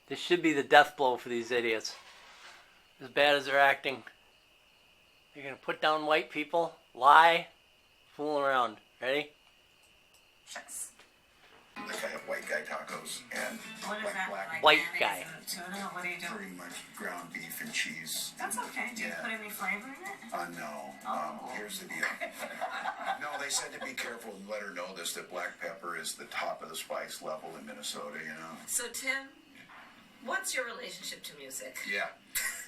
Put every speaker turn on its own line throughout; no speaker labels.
This should be the death blow for these idiots. As bad as they're acting. You're going to put down white people, lie, fool around. Ready?
Yes.
They have white guy tacos and
What is that?
black
Like
White
mayonnaise
guy.
and tuna? What do you do?
pretty much ground beef and cheese.
That's okay. Do you
Yeah.
put any flavor in it?
No.
Oh.
Here's the deal. No, they said to be careful and let her know this, that black pepper is the top of the spice level in Minnesota, you know?
So, Tim, what's your relationship to music?
Yeah.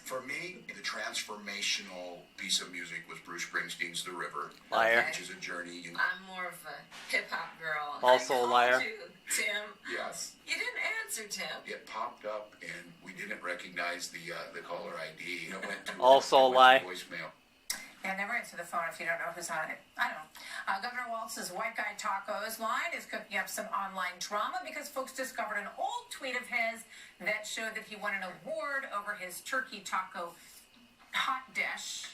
For me, the transformational piece of music was Bruce Springsteen's The River.
Liar.
Which is a journey.
I'm more of a hip-hop girl.
Also
I
a
called
liar.
you, Tim.
Yes.
You didn't answer, Tim.
It popped up and we didn't recognize the caller ID. It went to
Also a lie.
voicemail.
Yeah, never answer the phone if you don't know who's on it. I don't know. Governor Walz's white guy tacos line is cooking up some online drama because folks discovered an old tweet of his that showed that he won an award over his turkey taco hot dish,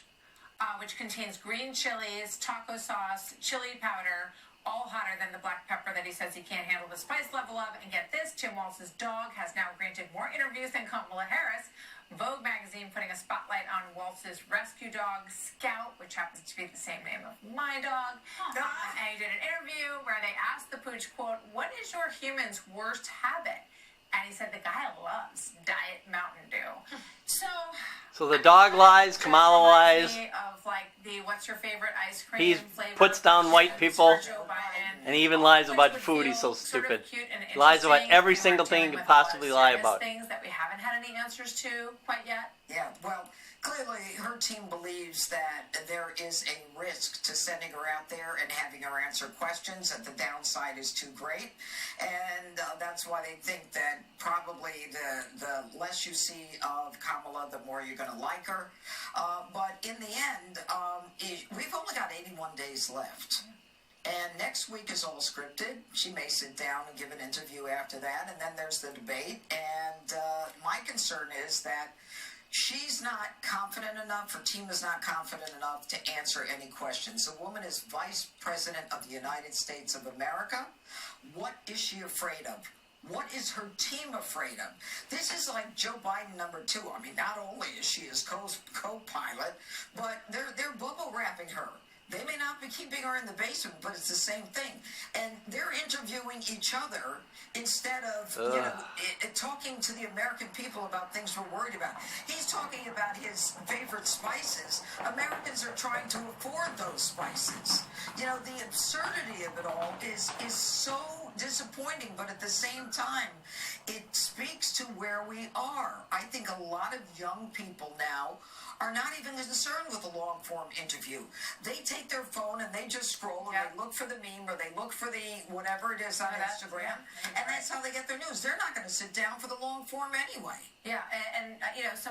which contains green chilies, taco sauce, chili powder, all hotter than the black pepper that he says he can't handle the spice level of. And get this, Tim Walz's dog has now granted more interviews than Kamala Harris. Vogue magazine putting a spotlight on Walz's rescue dog, Scout, which happens to be the same name of my dog. And he did an interview where they asked the pooch, quote, "What is your human's worst habit?" And he said the guy loves Diet Mountain Dew.
So the dog lies, Kamala lies.
Of like the what's your favorite ice cream
He
flavor?
puts down white people.
Joe Biden.
And he even lies about
Which would
food. He's so
feel sort of
stupid.
cute and
He lies about
interesting,
every
and we're
single thing he
dealing
could
with a lot of
possibly lie
serious
about.
Things that we haven't had any answers to quite yet.
Yeah, well, clearly her team believes that there is a risk to sending her out there and having her answer questions, that the downside is too great. And that's why they think that probably the less you see of Kamala, the more you're going to like her. But in the end, we've only got 81 days left. And next week is all scripted. She may sit down and give an interview after that, and then there's the debate. And my concern is that she's not confident enough, her team is not confident enough to answer any questions. The woman is Vice President of the United States of America. What is she afraid of? What is her team afraid of? This is like Joe Biden #2. I mean, not only is she his co-pilot, but they're bubble wrapping her. They may not be keeping her in the basement, but it's the same thing. And they're interviewing each other instead of talking to the American people about things we're worried about. He's talking about his favorite spices. Americans are trying to afford those spices. You know, the absurdity of it all is so disappointing, but at the same time, it speaks to where we are. I think a lot of young people now are not even concerned with a long-form interview. They take their phone and they just scroll and they look for the meme or they look for the whatever it is on Instagram, and that's how they get their news. They're not going to sit down for the long-form anyway.
Yeah, and you know, some